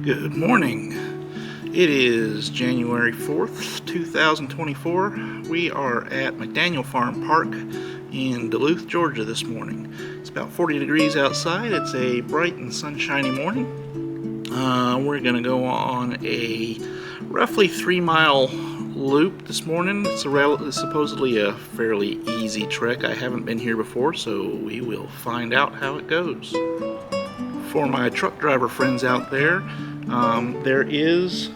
Good morning. It is January 4th, 2024. We are at McDaniel Farm Park in Duluth, Georgia this morning. It's about 40 degrees outside. It's a bright and sunshiny morning. We're going to go on a roughly 3-mile loop this morning. It's supposedly a fairly easy trek. I haven't been here before, so we will find out how it goes. For my truck driver friends out there, there is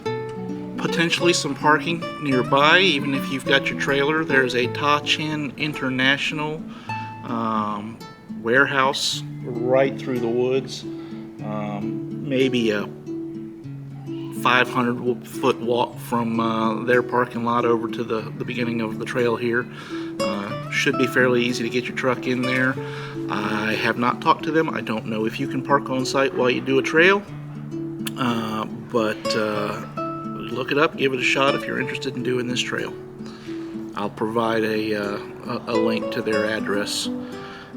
potentially some parking nearby. Even if you've got your trailer, there's a Ta-Chin International warehouse right through the woods. Maybe a 500-foot walk from their parking lot over to the beginning of the trail here. Should be fairly easy to get your truck in there. I have not talked to them. I don't know if you can park on site while you do a trail, but look it up, give it a shot if you're interested in doing this trail. I'll provide a link to their address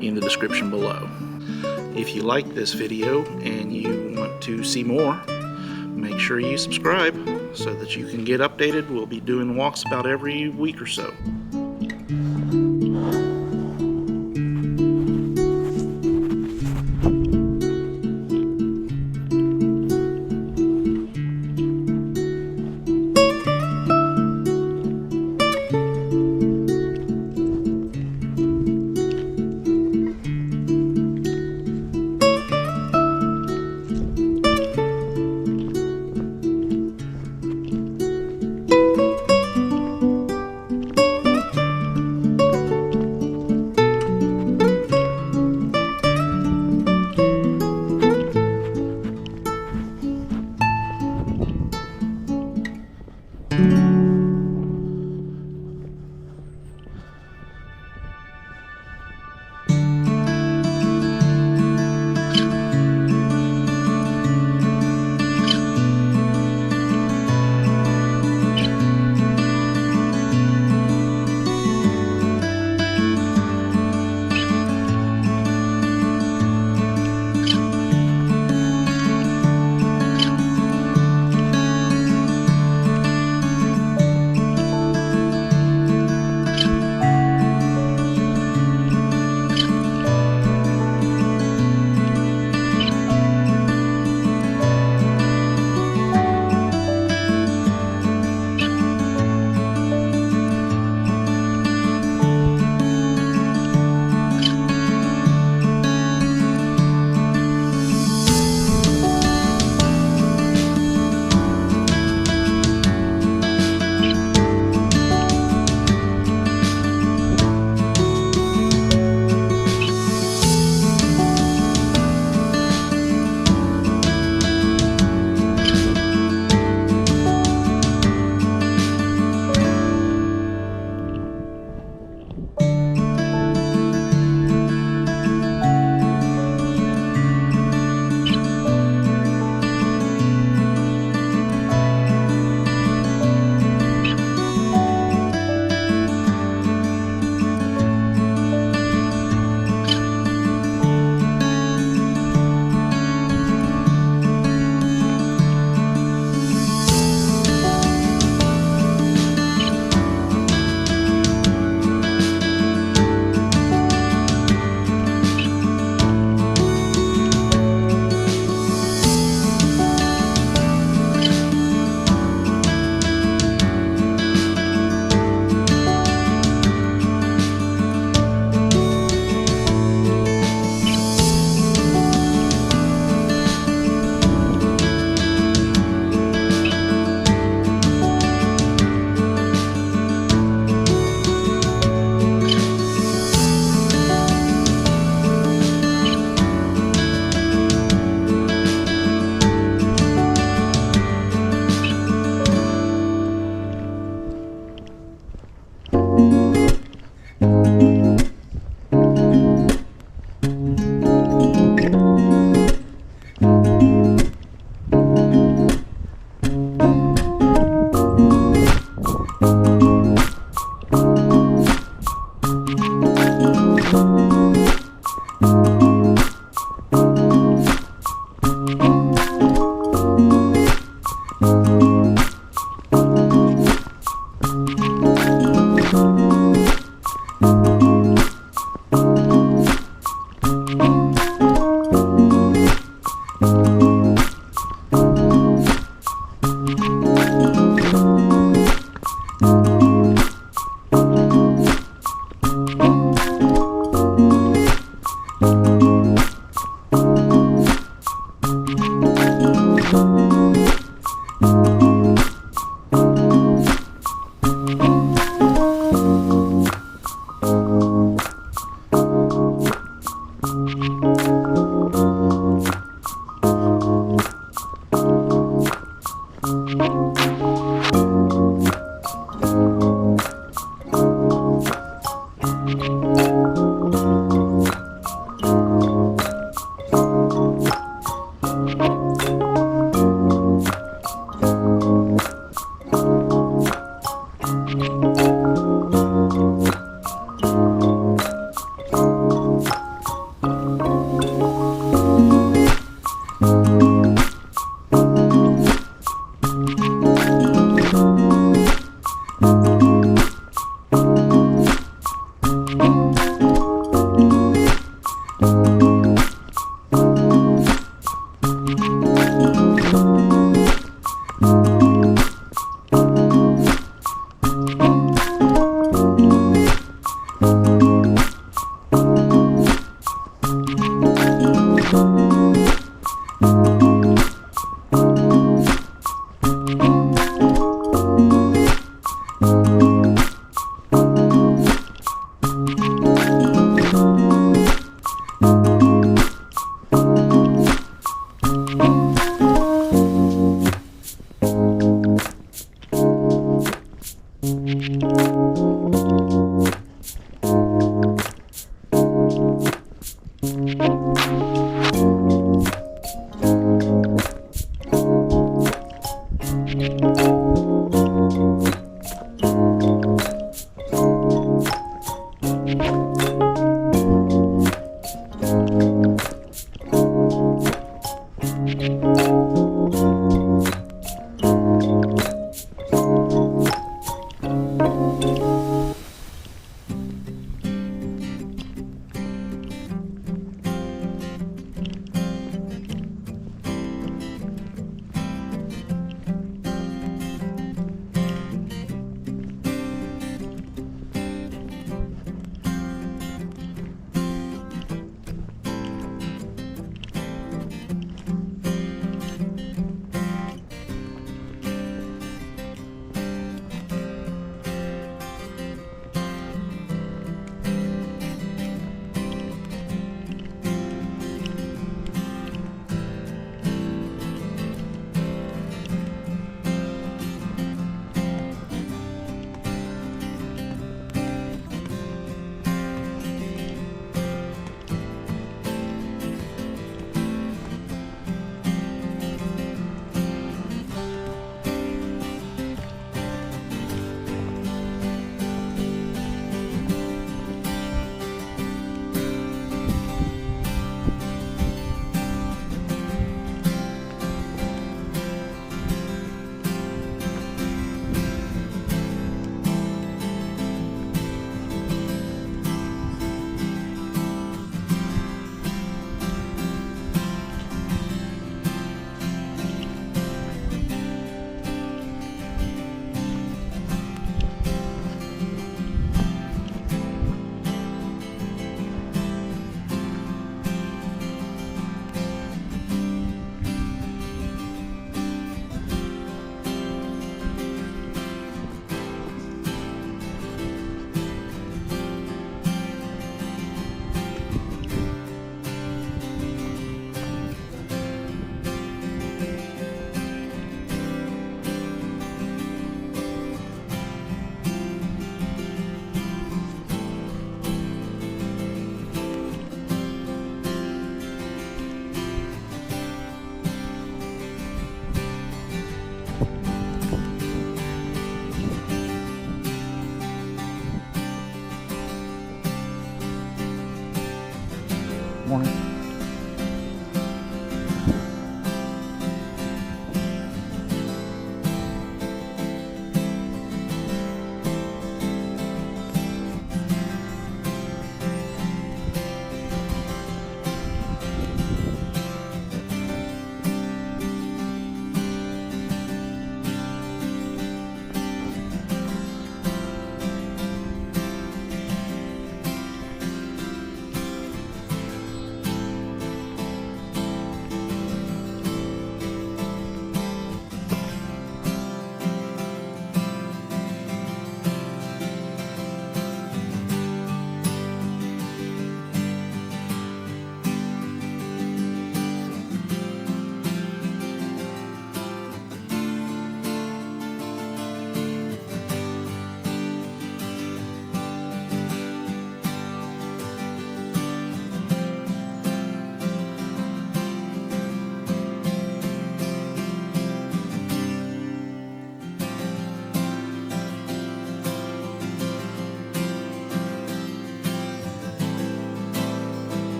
in the description below. If you like this video and you want to see more, make sure you subscribe so that you can get updated. We'll be doing walks about every week or so.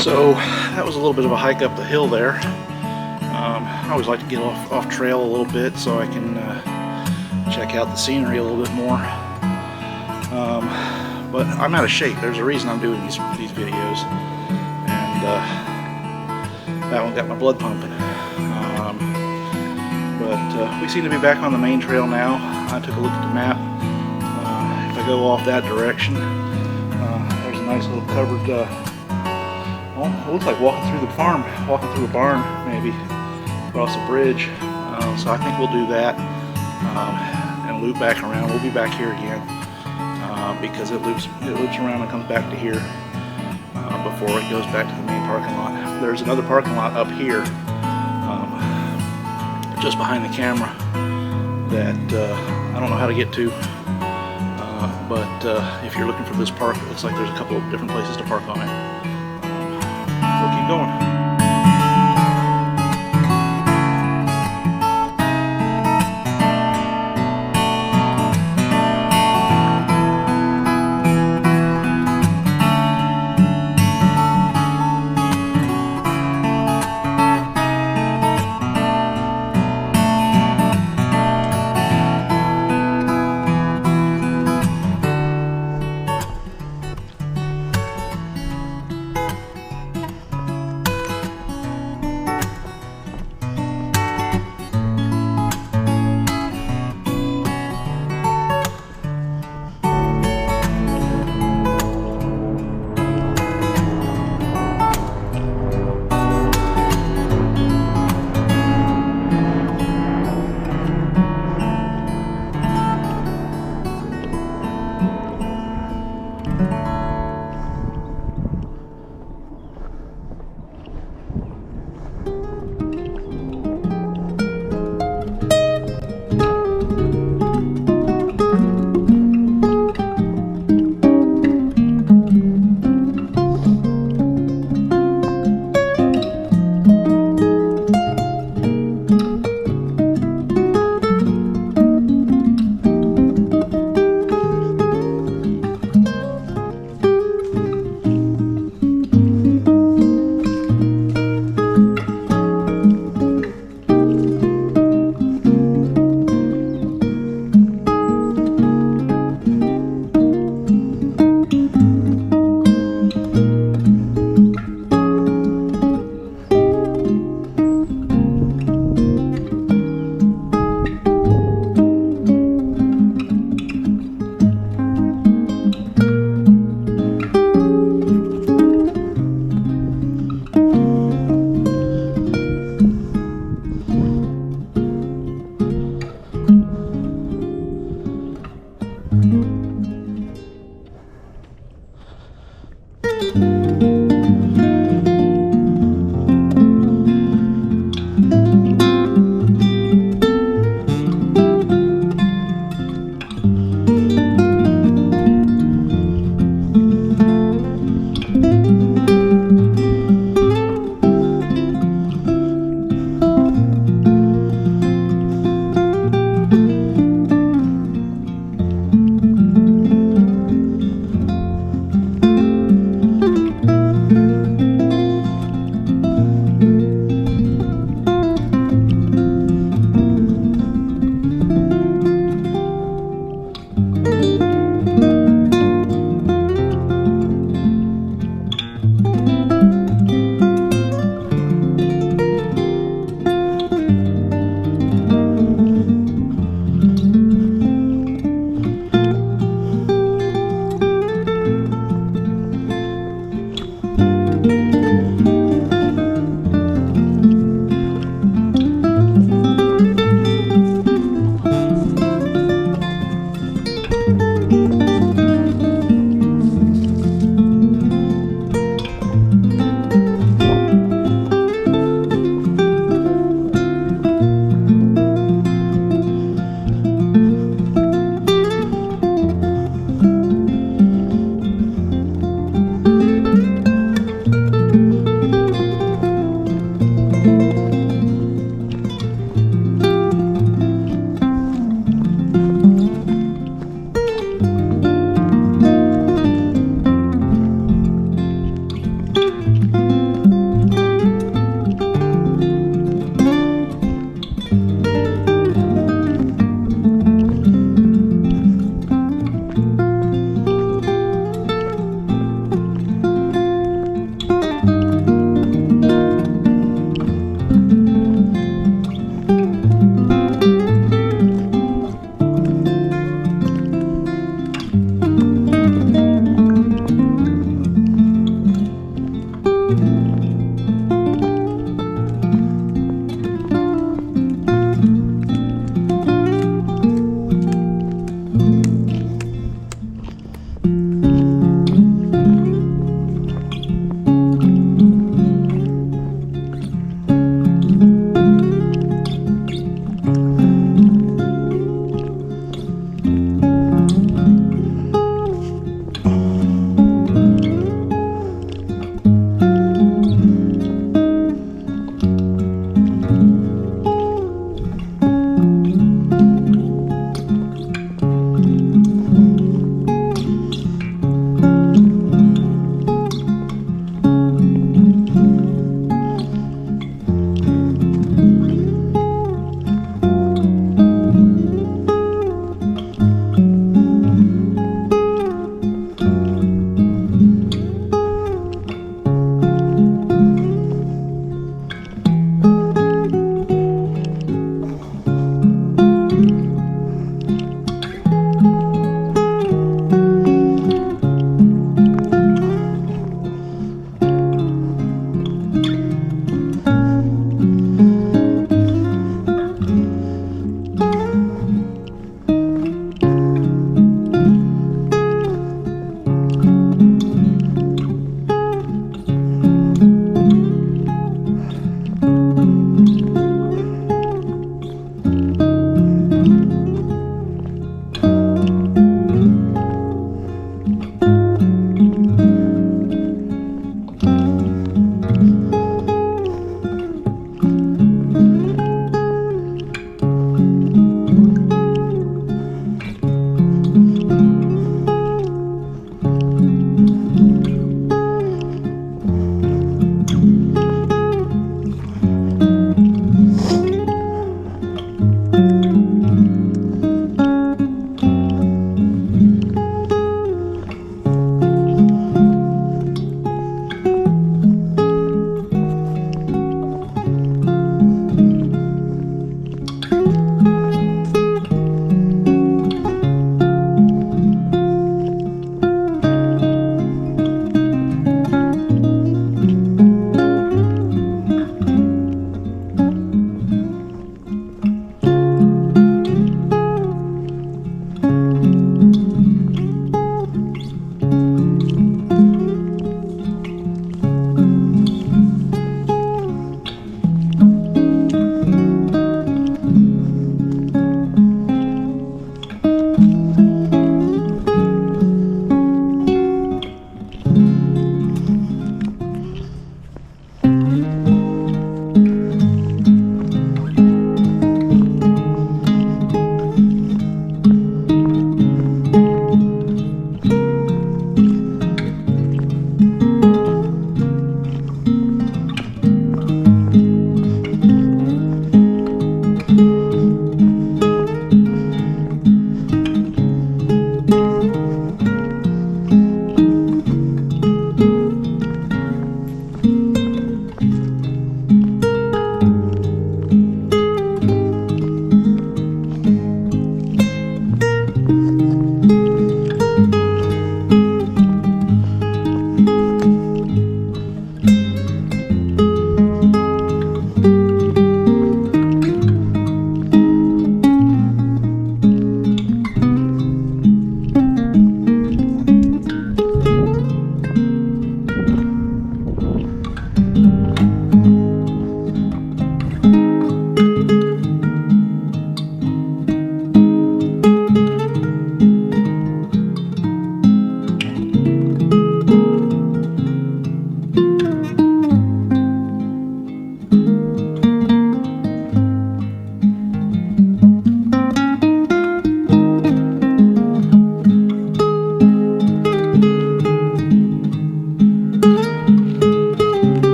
So that was a little bit of a hike up the hill there. I always like to get off trail a little bit so I can check out the scenery a little bit more. But I'm out of shape. There's a reason I'm doing these videos, and that one got my blood pumping. But we seem to be back on the main trail now. I took a look at the map. If I go off that direction, there's a nice little covered, well, it looks like walking through the farm, walking through a barn maybe, across a bridge. So I think we'll do that and loop back around. We'll be back here again because it loops around and comes back to here before it goes back to the main parking lot. There's another parking lot up here just behind the camera that I don't know how to get to, but if you're looking for this park, it looks like there's a couple of different places to park on it. We'll keep going.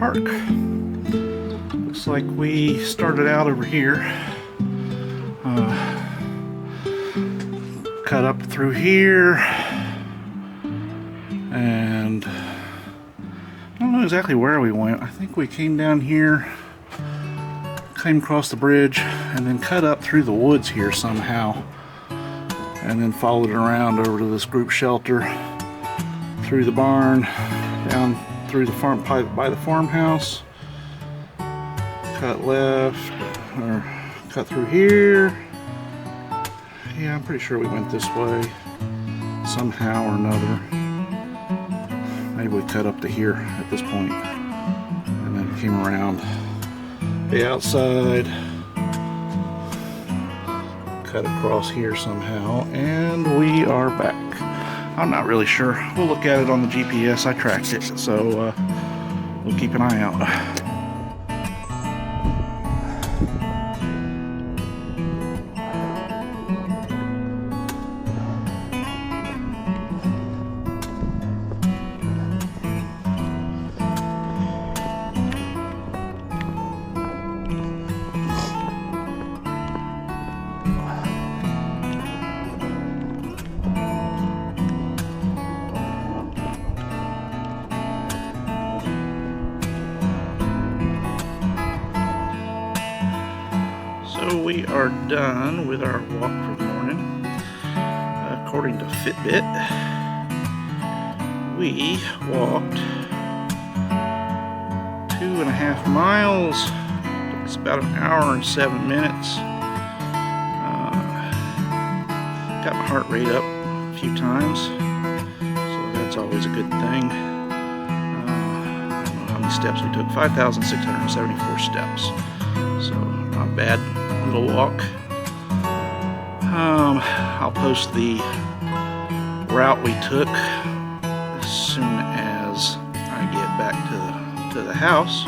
Park. Looks like we started out over here, cut up through here, and I don't know exactly where we went. I think we came down here, came across the bridge, and then cut up through the woods here somehow, and then followed it around over to this group shelter, through the barn, down through the farm by the farmhouse, cut left, or cut through here. Yeah, I'm pretty sure we went this way somehow or another. Maybe we cut up to here at this point, and then came around the outside, cut across here somehow, and we are back. I'm not really sure. We'll look at it on the GPS. I tracked it, so we'll keep an eye out. So we are done with our walk for the morning. According to Fitbit, we walked 2.5 miles. Took us about an hour and 7 minutes. Got my heart rate up a few times, so that's always a good thing. I don't know how many steps we took. 5,674 steps. So not bad. Little walk. I'll post the route we took as soon as I get back to the house.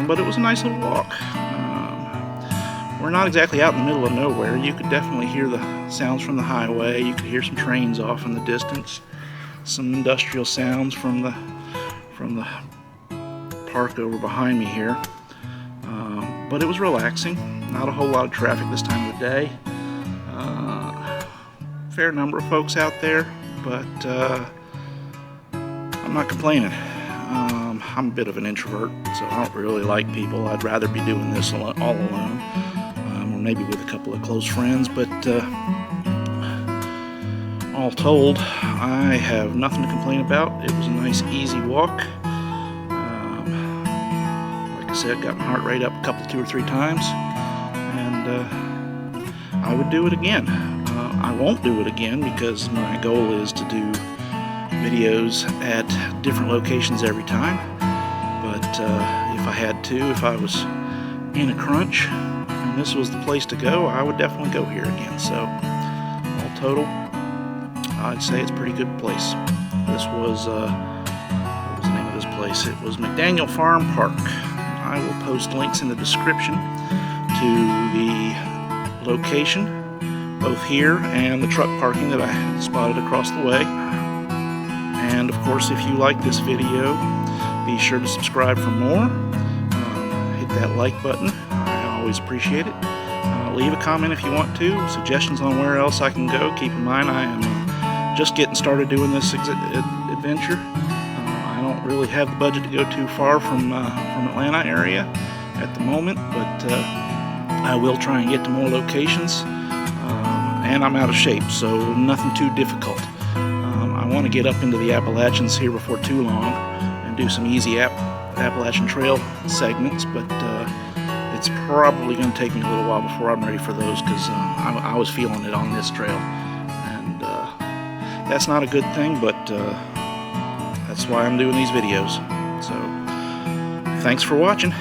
But it was a nice little walk. We're not exactly out in the middle of nowhere. You could definitely hear the sounds from the highway. You could hear some trains off in the distance, some industrial sounds from the park over behind me here. But it was relaxing. Not a whole lot of traffic this time of the day. Fair number of folks out there, but I'm not complaining. I'm a bit of an introvert, so I don't really like people. I'd rather be doing this all alone, or maybe with a couple of close friends, but all told, I have nothing to complain about. It was a nice, easy walk. Like I said, got my heart rate up a couple, 2 or 3 times, and I would do it again. I won't do it again because my goal is to do videos at different locations every time. But if I had to, if I was in a crunch and this was the place to go, I would definitely go here again. So all total, I'd say it's a pretty good place. This was, what was the name of this place? It was McDaniel Park. I will post links in the description to the location, both here and the truck parking that I spotted across the way. And of course, if you like this video, be sure to subscribe for more. Hit that like button. I always appreciate it. Leave a comment if you want to. Suggestions on where else I can go. Keep in mind, I am just getting started doing this adventure. I don't really have the budget to go too far from Atlanta area at the moment, but I will try and get to more locations. And I'm out of shape, so nothing too difficult. I want to get up into the Appalachians here before too long and do some easy Appalachian Trail segments, but it's probably going to take me a little while before I'm ready for those, because I was feeling it on this trail, and that's not a good thing, but that's why I'm doing these videos. So thanks for watching.